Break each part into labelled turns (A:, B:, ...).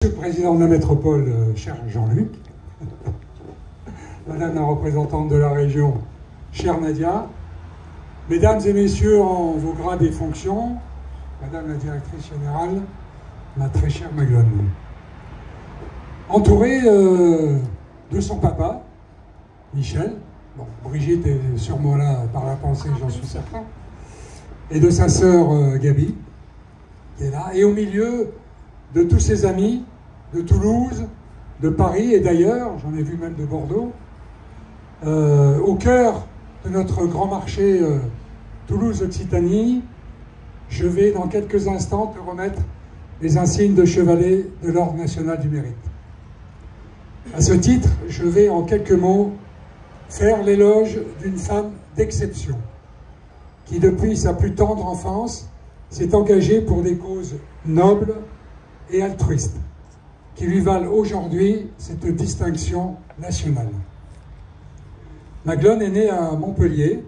A: Monsieur le Président de la Métropole, cher Jean-Luc, Madame la représentante de la région, chère Nadia, Mesdames et Messieurs en vos grades et fonctions, Madame la Directrice Générale, ma très chère Maglone, entourée de son papa, Michel, bon, Brigitte est sûrement là par la pensée, j'en suis certain, et de sa sœur Gabi, qui est là, et au milieu de tous ses amis, de Toulouse, de Paris et d'ailleurs, j'en ai vu même de Bordeaux, au cœur de notre grand marché Toulouse-Occitanie, je vais dans quelques instants te remettre les insignes de chevalier de l'Ordre national du mérite. À ce titre, je vais en quelques mots faire l'éloge d'une femme d'exception qui, depuis sa plus tendre enfance, s'est engagée pour des causes nobles et altruistes qui lui valent aujourd'hui cette distinction nationale. Maglone est née à Montpellier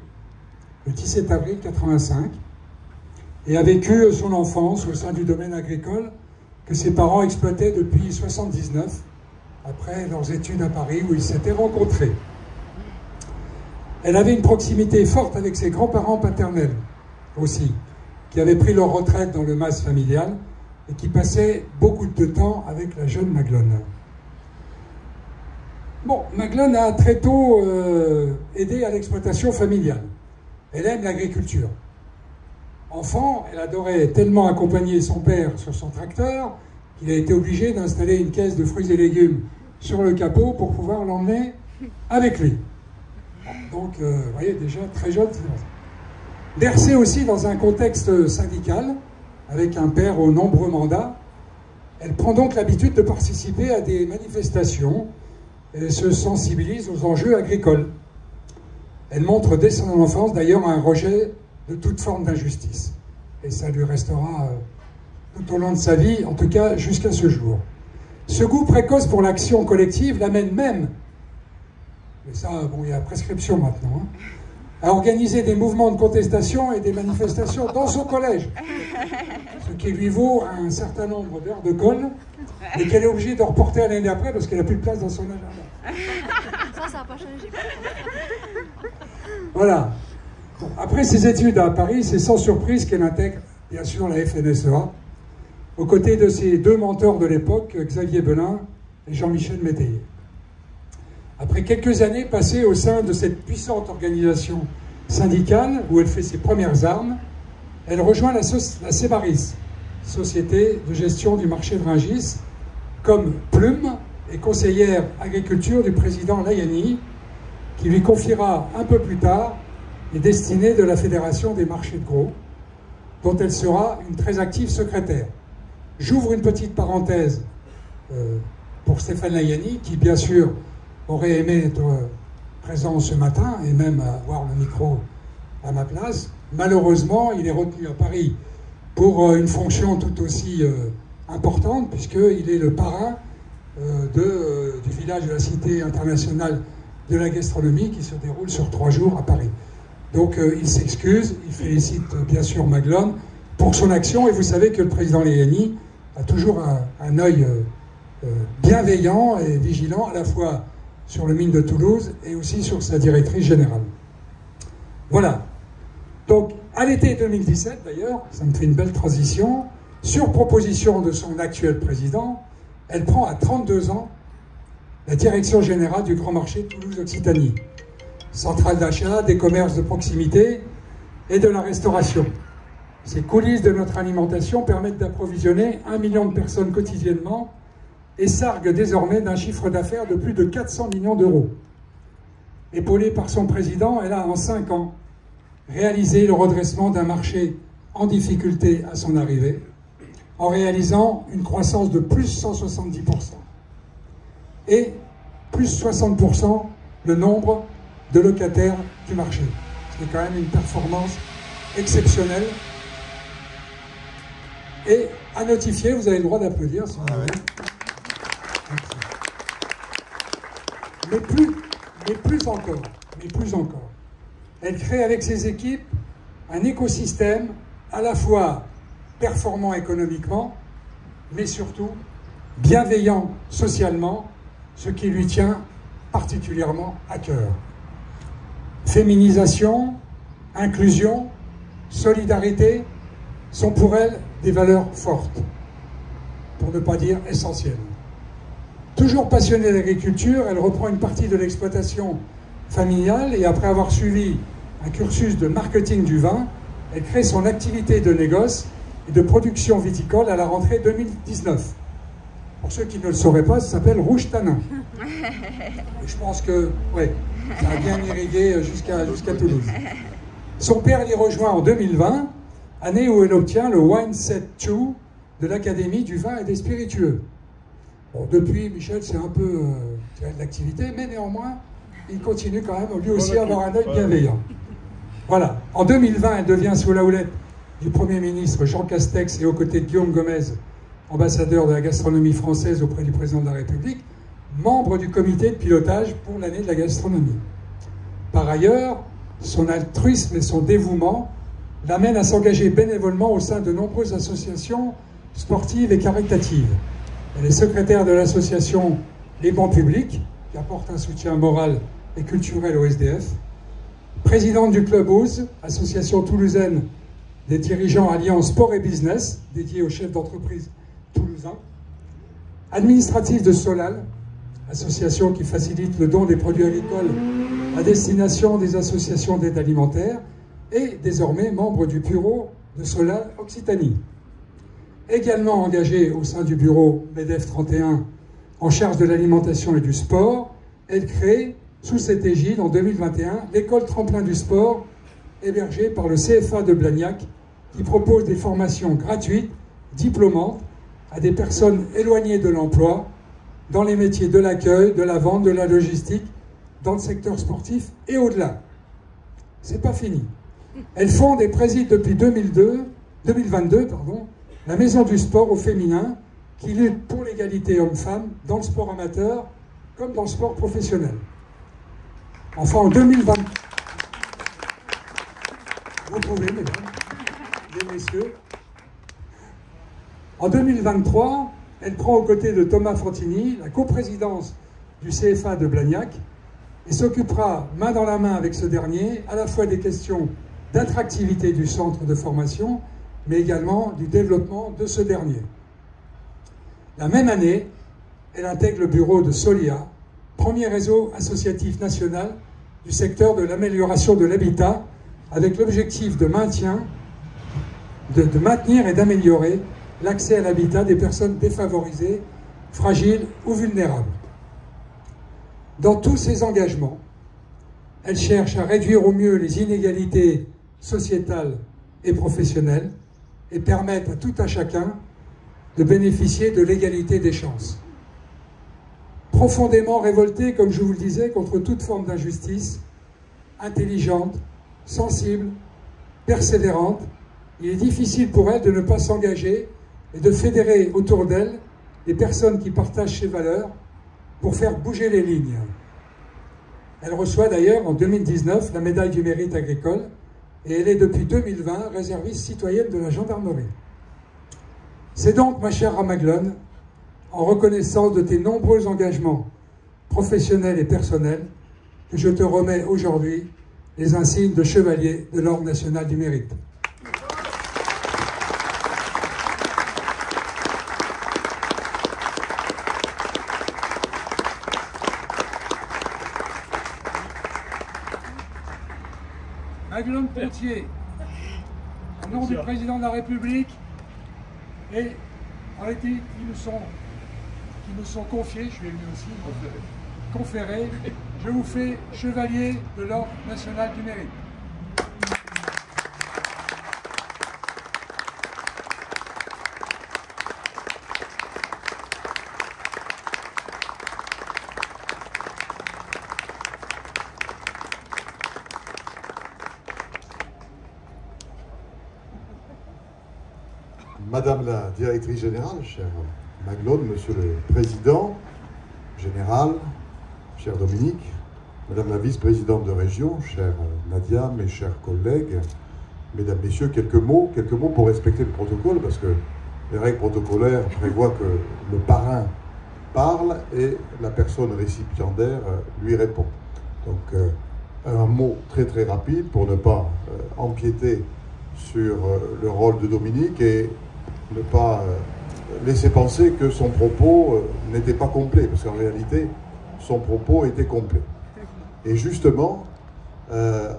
A: le 17 avril 1985 et a vécu son enfance au sein du domaine agricole que ses parents exploitaient depuis 1979, après leurs études à Paris où ils s'étaient rencontrés. Elle avait une proximité forte avec ses grands-parents paternels aussi, qui avaient pris leur retraite dans le mas familial et qui passaient beaucoup de temps avec la jeune Maglone. Bon, Maglone a très tôt aidé à l'exploitation familiale. Elle aime l'agriculture. Enfant, elle adorait tellement accompagner son père sur son tracteur qu'il a été obligé d'installer une caisse de fruits et légumes sur le capot pour pouvoir l'emmener avec lui. Donc, vous voyez, déjà très jeune. Bercée aussi dans un contexte syndical, avec un père aux nombreux mandats, elle prend donc l'habitude de participer à des manifestations et se sensibilise aux enjeux agricoles. Elle montre dès son enfance d'ailleurs un rejet de toute forme d'injustice. Et ça lui restera tout au long de sa vie, en tout cas jusqu'à ce jour. Ce goût précoce pour l'action collective l'amène même, mais ça, bon, il y a prescription maintenant, à organiser des mouvements de contestation et des manifestations dans son collège. Ce qui lui vaut un certain nombre d'heures de colle et qu'elle est obligée de reporter à l'année d'après parce qu'elle n'a plus de place dans son agenda.
B: Ça n'a pas changé.
A: Voilà. Bon, après ses études à Paris, c'est sans surprise qu'elle intègre, bien sûr, la FNSEA, aux côtés de ses deux mentors de l'époque, Xavier Belin et Jean-Michel Métayer. Après quelques années passées au sein de cette puissante organisation syndicale, où elle fait ses premières armes, elle rejoint la Sébaris, société de gestion du marché de Rungis, comme plume et conseillère agriculture du président Layani, qui lui confiera un peu plus tard les destinées de la Fédération des marchés de gros, dont elle sera une très active secrétaire. J'ouvre une petite parenthèse pour Stéphane Layani, qui bien sûr aurait aimé être présent ce matin et même avoir le micro à ma place. Malheureusement, il est retenu à Paris pour une fonction tout aussi importante, puisqu'il est le parrain du village de la Cité internationale de la gastronomie qui se déroule sur 3 jours à Paris. Donc il s'excuse, il félicite bien sûr Maglone pour son action, et vous savez que le président Layani a toujours un œil bienveillant et vigilant à la fois sur le mine de Toulouse et aussi sur sa directrice générale. Voilà. Donc, à l'été 2017, d'ailleurs, ça me fait une belle transition, sur proposition de son actuel président, elle prend à 32 ans la direction générale du grand marché Toulouse-Occitanie, centrale d'achat, des commerces de proximité et de la restauration. Ces coulisses de notre alimentation permettent d'approvisionner 1 million de personnes quotidiennement et s'argue désormais d'un chiffre d'affaires de plus de 400 millions d'euros. Épaulée par son président, elle a en 5 ans réalisé le redressement d'un marché en difficulté à son arrivée, en réalisant une croissance de plus 170% et plus 60% le nombre de locataires du marché. C'est quand même une performance exceptionnelle. Et à notifier, vous avez le droit d'applaudir si vous voulez. Mais plus encore. Elle crée avec ses équipes un écosystème à la fois performant économiquement, mais surtout bienveillant socialement, ce qui lui tient particulièrement à cœur. Féminisation, inclusion, solidarité sont pour elle des valeurs fortes, pour ne pas dire essentielles. Toujours passionnée d'agriculture, elle reprend une partie de l'exploitation familiale et après avoir suivi un cursus de marketing du vin, elle crée son activité de négoce et de production viticole à la rentrée 2019. Pour ceux qui ne le sauraient pas, ça s'appelle Rouge Tanin. Et je pense que, ouais, ça a bien irrigué jusqu'à Toulouse. Son père l'y rejoint en 2020, année où elle obtient le Wine Set 2 de l'Académie du vin et des spiritueux. Bon, depuis, Michel, c'est un peu de l'activité, mais néanmoins, il continue quand même, lui aussi, à avoir un œil bienveillant. Voilà. En 2020, elle devient sous la houlette du Premier ministre Jean Castex et aux côtés de Guillaume Gomez, ambassadeur de la gastronomie française auprès du président de la République, membre du comité de pilotage pour l'année de la gastronomie. Par ailleurs, son altruisme et son dévouement l'amènent à s'engager bénévolement au sein de nombreuses associations sportives et caritatives. Elle est secrétaire de l'association Les Bancs Publics, qui apporte un soutien moral et culturel au SDF, présidente du Club Ouse, association toulousaine des dirigeants alliant sport et business, dédiée aux chefs d'entreprise toulousains, administrative de Solal, association qui facilite le don des produits agricoles à destination des associations d'aide alimentaire, et désormais membre du bureau de Solal Occitanie. Également engagée au sein du bureau MEDEF 31 en charge de l'alimentation et du sport, elle crée, sous cette égide, en 2021, l'école Tremplin du sport, hébergée par le CFA de Blagnac, qui propose des formations gratuites, diplômantes, à des personnes éloignées de l'emploi, dans les métiers de l'accueil, de la vente, de la logistique, dans le secteur sportif et au-delà. C'est pas fini. Elle fonde et préside depuis 2022, la Maison du sport au féminin, qui lutte pour l'égalité homme-femme dans le sport amateur comme dans le sport professionnel. Enfin, en 2020, vous pouvez, mesdames, les messieurs, en 2023, elle prend aux côtés de Thomas Fantini la coprésidence du CFA de Blagnac et s'occupera main dans la main avec ce dernier à la fois des questions d'attractivité du centre de formation, mais également du développement de ce dernier. La même année, elle intègre le bureau de Solia, premier réseau associatif national du secteur de l'amélioration de l'habitat, avec l'objectif de maintenir et d'améliorer l'accès à l'habitat des personnes défavorisées, fragiles ou vulnérables. Dans tous ces engagements, elle cherche à réduire au mieux les inégalités sociétales et professionnelles et permettre à tout un chacun de bénéficier de l'égalité des chances. Profondément révoltée, comme je vous le disais, contre toute forme d'injustice, intelligente, sensible, persévérante, il est difficile pour elle de ne pas s'engager et de fédérer autour d'elle les personnes qui partagent ses valeurs pour faire bouger les lignes. Elle reçoit d'ailleurs en 2019 la médaille du mérite agricole et elle est depuis 2020 réserviste citoyenne de la gendarmerie. C'est donc, ma chère Ramaglone, en reconnaissance de tes nombreux engagements professionnels et personnels, que je te remets aujourd'hui les insignes de chevalier de l'Ordre national du mérite. Maglone Pontier, au nom du président de la République et en été qui nous sont confiés, je suis venu aussi conférés, je vous fais chevalier de l'Ordre national du mérite.
C: Madame la directrice générale, chère Maglone, Monsieur le Président général, cher Dominique, Madame la vice-présidente de région, chère Nadia, mes chers collègues, Mesdames, Messieurs, quelques mots pour respecter le protocole, parce que les règles protocolaires prévoient que le parrain parle et la personne récipiendaire lui répond. Donc un mot très très rapide pour ne pas empiéter sur le rôle de Dominique et ne pas laisser penser que son propos n'était pas complet, parce qu'en réalité son propos était complet. Et justement,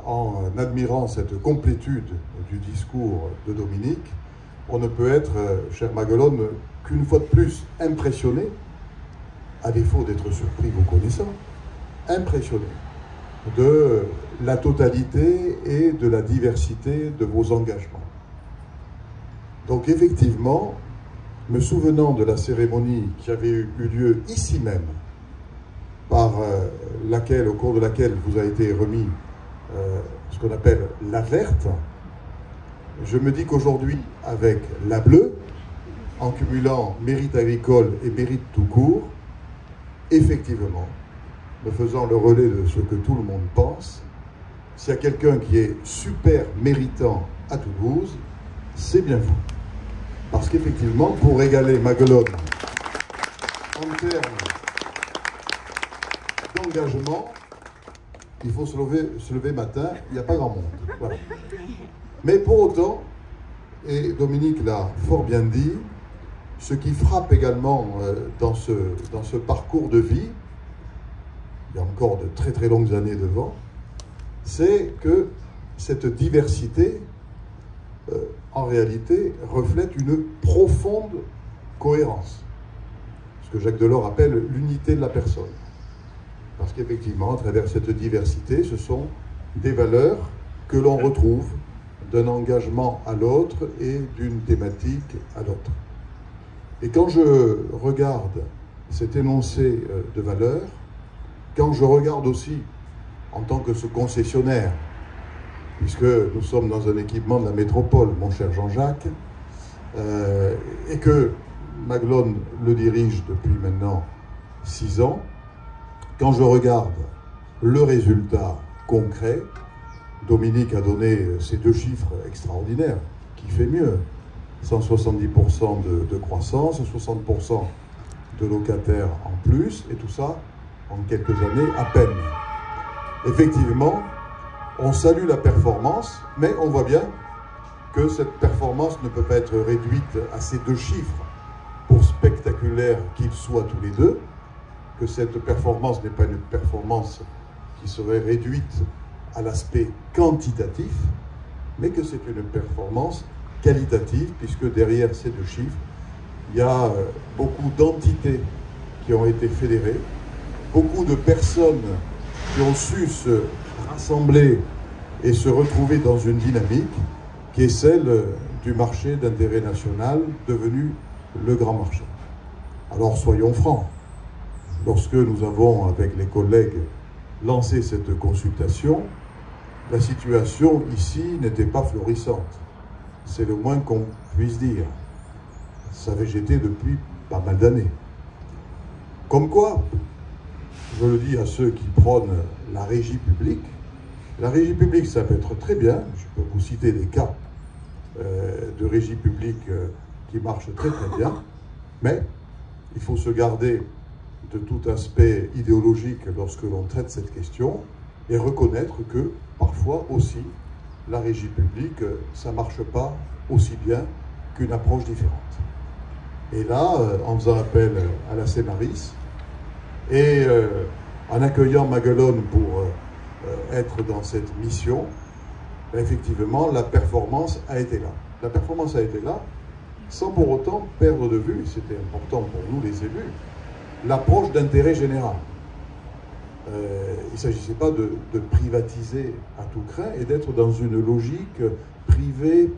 C: en admirant cette complétude du discours de Dominique, on ne peut être, cher Maguelone, qu'une fois de plus impressionné, à défaut d'être surpris vous connaissant, impressionné de la totalité et de la diversité de vos engagements. Donc effectivement, me souvenant de la cérémonie qui avait eu lieu ici même, par au cours de laquelle vous a été remis ce qu'on appelle la verte, je me dis qu'aujourd'hui, avec la bleue, en cumulant mérite agricole et mérite tout court, effectivement, me faisant le relais de ce que tout le monde pense, s'il y a quelqu'un qui est super méritant à Toulouse, c'est bien vous. Parce qu'effectivement, pour régaler Maguelone en termes d'engagement, il faut se lever matin, il n'y a pas grand monde. Voilà. Mais pour autant, et Dominique l'a fort bien dit, ce qui frappe également dans ce parcours de vie, il y a encore de très très longues années devant, c'est que cette diversité, en réalité, reflète une profonde cohérence. Ce que Jacques Delors appelle l'unité de la personne. Parce qu'effectivement, à travers cette diversité, ce sont des valeurs que l'on retrouve d'un engagement à l'autre et d'une thématique à l'autre. Et quand je regarde cet énoncé de valeurs, quand je regarde aussi, en tant que ce concessionnaire, puisque nous sommes dans un équipement de la métropole, mon cher Jean-Jacques, et que Maguelone le dirige depuis maintenant 6 ans, quand je regarde le résultat concret, Dominique a donné ces 2 chiffres extraordinaires, qui fait mieux, 170% de croissance, 60% de locataires en plus, et tout ça en quelques années à peine. Effectivement, on salue la performance, mais on voit bien que cette performance ne peut pas être réduite à ces 2 chiffres, pour spectaculaires qu'ils soient tous les deux, que cette performance n'est pas une performance qui serait réduite à l'aspect quantitatif, mais que c'est une performance qualitative, puisque derrière ces 2 chiffres, il y a beaucoup d'entités qui ont été fédérées, beaucoup de personnes qui ont su se rassembler et se retrouver dans une dynamique qui est celle du marché d'intérêt national devenu le grand marché. Alors soyons francs, lorsque nous avons, avec les collègues, lancé cette consultation, la situation ici n'était pas florissante. C'est le moins qu'on puisse dire. Ça végétait depuis pas mal d'années. Comme quoi, je le dis à ceux qui prônent la régie publique, la régie publique, ça peut être très bien, je peux vous citer des cas de régie publique qui marchent très très bien, mais il faut se garder de tout aspect idéologique lorsque l'on traite cette question et reconnaître que parfois aussi la régie publique, ça ne marche pas aussi bien qu'une approche différente. Et là, en faisant appel à la Cémaris et en accueillant Maguelone pour être dans cette mission, effectivement, la performance a été là. La performance a été là, sans pour autant perdre de vue, c'était important pour nous les élus, l'approche d'intérêt général. Il ne s'agissait pas de privatiser à tout crin et d'être dans une logique privé,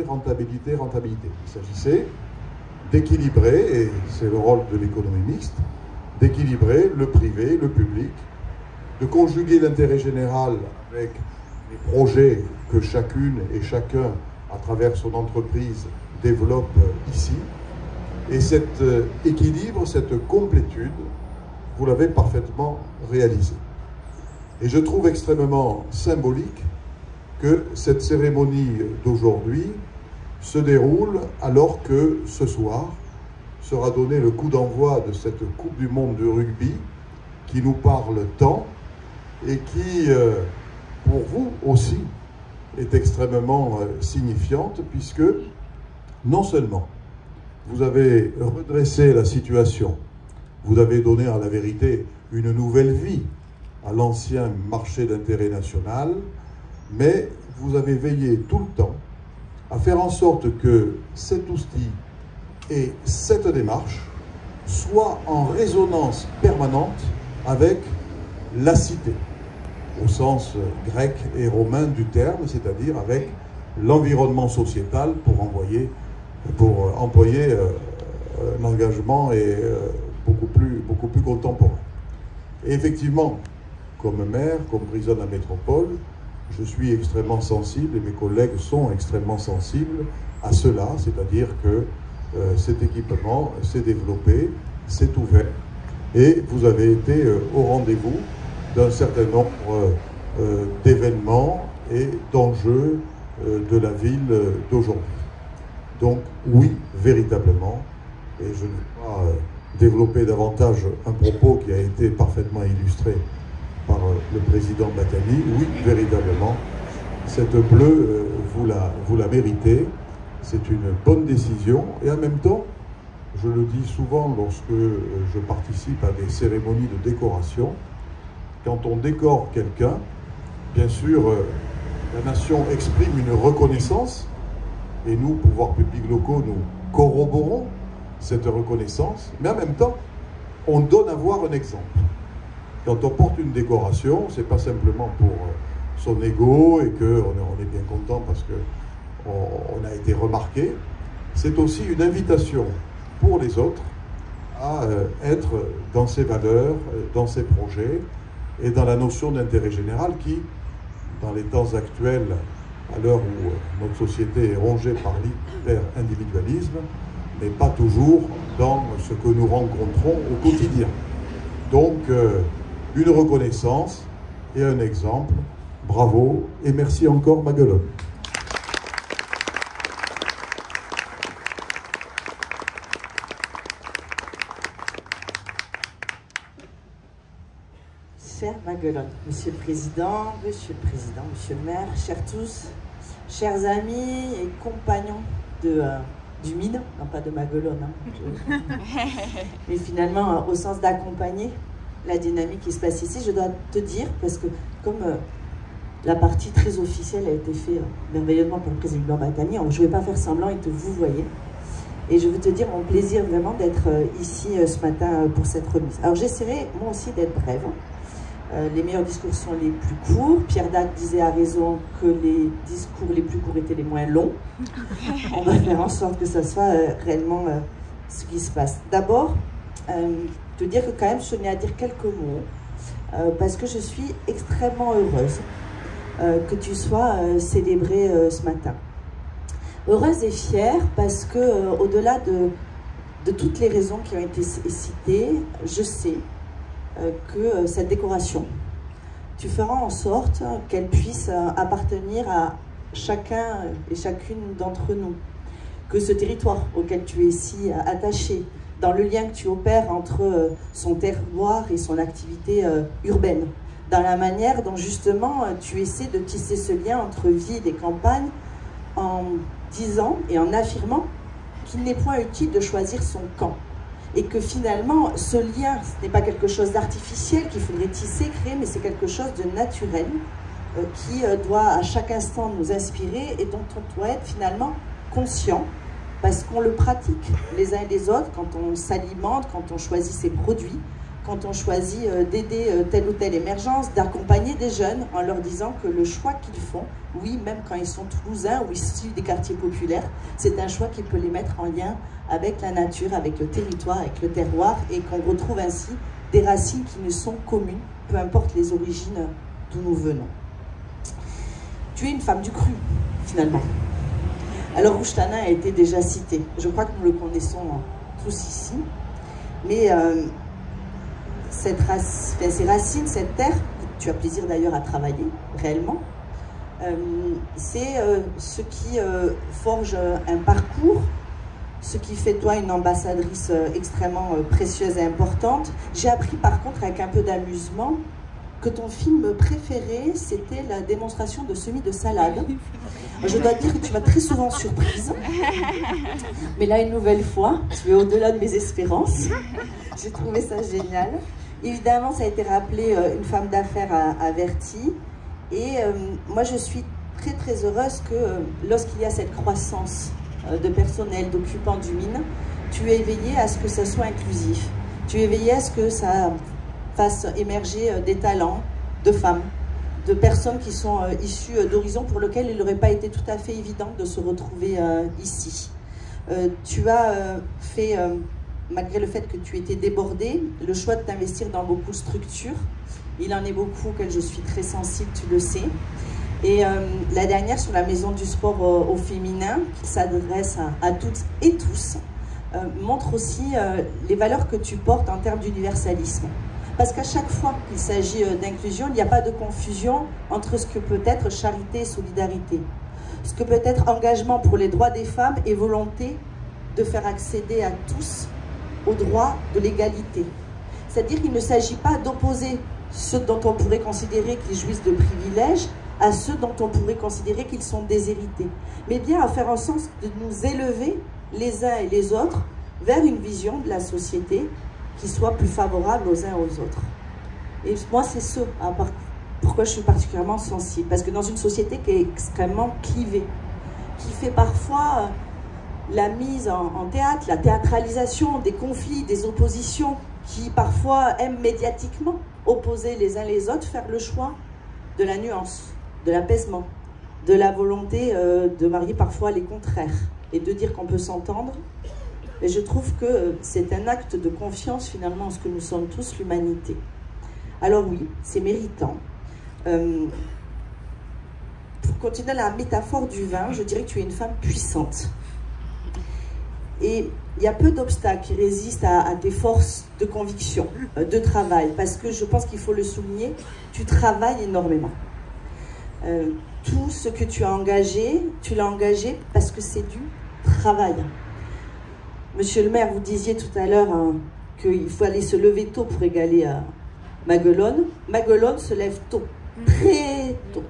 C: rentabilité. Il s'agissait d'équilibrer, et c'est le rôle de l'économie mixte, d'équilibrer le privé, le public, de conjuguer l'intérêt général avec les projets que chacune et chacun, à travers son entreprise, développe ici. Et cet équilibre, cette complétude, vous l'avez parfaitement réalisé. Et je trouve extrêmement symbolique que cette cérémonie d'aujourd'hui se déroule alors que ce soir sera donné le coup d'envoi de cette Coupe du Monde de rugby qui nous parle tant et qui, pour vous aussi, est extrêmement signifiante puisque non seulement vous avez redressé la situation, vous avez donné à la vérité une nouvelle vie à l'ancien marché d'intérêt national, mais vous avez veillé tout le temps à faire en sorte que cet outil et cette démarche soient en résonance permanente avec la cité, au sens grec et romain du terme, c'est-à-dire avec l'environnement sociétal pour employer un engagement beaucoup plus contemporain. Et effectivement, comme maire, comme président de la métropole, je suis extrêmement sensible et mes collègues sont extrêmement sensibles à cela, c'est-à-dire que cet équipement s'est développé, s'est ouvert et vous avez été au rendez-vous d'un certain nombre d'événements et d'enjeux de la ville d'aujourd'hui. Donc oui, véritablement, et je ne vais pas développer davantage un propos qui a été parfaitement illustré par le président Batani, oui, véritablement, cette bleue, vous la méritez, c'est une bonne décision, et en même temps, je le dis souvent lorsque je participe à des cérémonies de décoration, quand on décore quelqu'un, bien sûr, la nation exprime une reconnaissance, et nous, pouvoirs publics locaux, nous corroborons cette reconnaissance, mais en même temps, on donne à voir un exemple. Quand on porte une décoration, c'est pas simplement pour son ego et qu'on est bien content parce qu'on a été remarqué, c'est aussi une invitation pour les autres à être dans ses valeurs, dans ses projets et dans la notion d'intérêt général qui, dans les temps actuels, à l'heure où notre société est rongée par l'hyper-individualisme, n'est pas toujours dans ce que nous rencontrons au quotidien. Donc, une reconnaissance et un exemple. Bravo et merci encore Maguelone.
D: Cher Maguelone, Monsieur le Président, Monsieur le Maire, chers tous, chers amis et compagnons du MIN, non pas de Maguelone, hein, mais finalement au sens d'accompagner la dynamique qui se passe ici. Je dois te dire, parce que comme la partie très officielle a été faite merveilleusement par le président Batani, je ne vais pas faire semblant et te vous voyez. Et je veux te dire mon plaisir vraiment d'être ici ce matin pour cette remise. Alors j'essaierai moi aussi d'être brève. Les meilleurs discours sont les plus courts. Pierre Dac disait à raison que les discours les plus courts étaient les moins longs. On va faire en sorte que ça soit réellement ce qui se passe. D'abord, te dire que quand même je tenais à dire quelques mots parce que je suis extrêmement heureuse que tu sois célébrée ce matin. Heureuse et fière parce que au-delà de toutes les raisons qui ont été citées, je sais que cette décoration, tu feras en sorte qu'elle puisse appartenir à chacun et chacune d'entre nous, que ce territoire auquel tu es si attaché, dans le lien que tu opères entre son terroir et son activité urbaine, dans la manière dont justement tu essaies de tisser ce lien entre ville et campagne en disant et en affirmant qu'il n'est point utile de choisir son camp. Et que finalement, ce lien, ce n'est pas quelque chose d'artificiel qu'il faudrait tisser, créer, mais c'est quelque chose de naturel qui doit à chaque instant nous inspirer et dont on doit être finalement conscient parce qu'on le pratique les uns et les autres quand on s'alimente, quand on choisit ses produits, quand on choisit d'aider telle ou telle émergence, d'accompagner des jeunes en leur disant que le choix qu'ils font, oui, même quand ils sont toulousains ou issus des quartiers populaires, c'est un choix qui peut les mettre en lien avec la nature, avec le territoire, avec le terroir, et qu'on retrouve ainsi des racines qui nous sont communes, peu importe les origines d'où nous venons. Tu es une femme du cru, finalement. Alors, Rouge-Tanin a été déjà cité. Je crois que nous le connaissons tous ici. Mais ces racines, cette terre, que tu as plaisir d'ailleurs à travailler, réellement, C'est ce qui forge un parcours, ce qui fait toi une ambassadrice extrêmement précieuse et importante. J'ai appris par contre avec un peu d'amusement que ton film préféré c'était la démonstration de semis de salade. Je dois te dire que tu m'as très souvent surprise, mais là une nouvelle fois, tu es au-delà de mes espérances. J'ai trouvé ça génial. Évidemment ça a été rappelé, une femme d'affaires avertie, et moi je suis très très heureuse que lorsqu'il y a cette croissance de personnel, d'occupants du mine, tu es veillé à ce que ça soit inclusif. Tu es veillé à ce que ça fasse émerger des talents de femmes, de personnes qui sont issues d'horizons pour lesquels il n'aurait pas été tout à fait évident de se retrouver ici. Tu as fait, malgré le fait que tu étais débordée, le choix de t'investir dans beaucoup de structures. Il en est beaucoup auxquelles je suis très sensible, tu le sais. Et la dernière sur la maison du sport au féminin, qui s'adresse à toutes et tous, montre aussi les valeurs que tu portes en termes d'universalisme. Parce qu'à chaque fois qu'il s'agit d'inclusion, il n'y a pas de confusion entre ce que peut être charité et solidarité. Ce que peut être engagement pour les droits des femmes et volonté de faire accéder à tous aux droits de l'égalité. C'est-à-dire qu'il ne s'agit pas d'opposer ceux dont on pourrait considérer qu'ils jouissent de privilèges à ceux dont on pourrait considérer qu'ils sont déshérités, mais bien à faire en sorte de nous élever les uns et les autres vers une vision de la société qui soit plus favorable aux uns aux autres. Et moi, c'est ce pourquoi je suis particulièrement sensible, parce que dans une société qui est extrêmement clivée, qui fait parfois la mise en théâtre, la théâtralisation des conflits, des oppositions, qui parfois aiment médiatiquement opposer les uns les autres, faire le choix de la nuance, de l'apaisement, de la volonté de marier parfois les contraires et de dire qu'on peut s'entendre. Et je trouve que c'est un acte de confiance finalement en ce que nous sommes tous, l'humanité. Alors oui, c'est méritant. Pour continuer la métaphore du vin, je dirais que tu es une femme puissante. Et il y a peu d'obstacles qui résistent à tes forces de conviction, de travail, parce que je pense qu'il faut le souligner, tu travailles énormément. Tout ce que tu l'as engagé parce que c'est du travail. Monsieur le maire, vous disiez tout à l'heure qu'il faut aller se lever tôt pour égaler Maguelone. Maguelone se lève tôt, très tôt.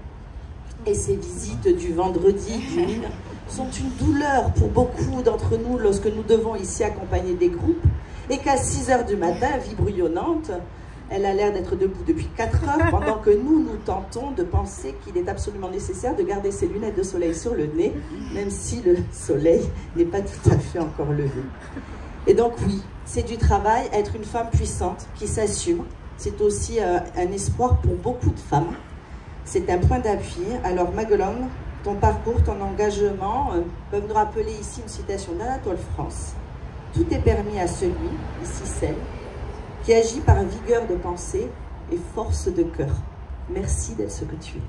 D: Et ces visites du vendredi, du mine, sont une douleur pour beaucoup d'entre nous lorsque nous devons ici accompagner des groupes, et qu'à 6 h du matin, vie brouillonnante, elle a l'air d'être debout depuis 4 heures, pendant que nous tentons de penser qu'il est absolument nécessaire de garder ses lunettes de soleil sur le nez, même si le soleil n'est pas tout à fait encore levé. Et donc oui, c'est du travail, être une femme puissante qui s'assume. C'est aussi un espoir pour beaucoup de femmes. C'est un point d'appui. Alors Maguelone, ton parcours, ton engagement peuvent nous rappeler ici une citation d'Anatole France. Tout est permis à celui, ici celle, qui agit par vigueur de pensée et force de cœur. Merci d'être ce que tu es.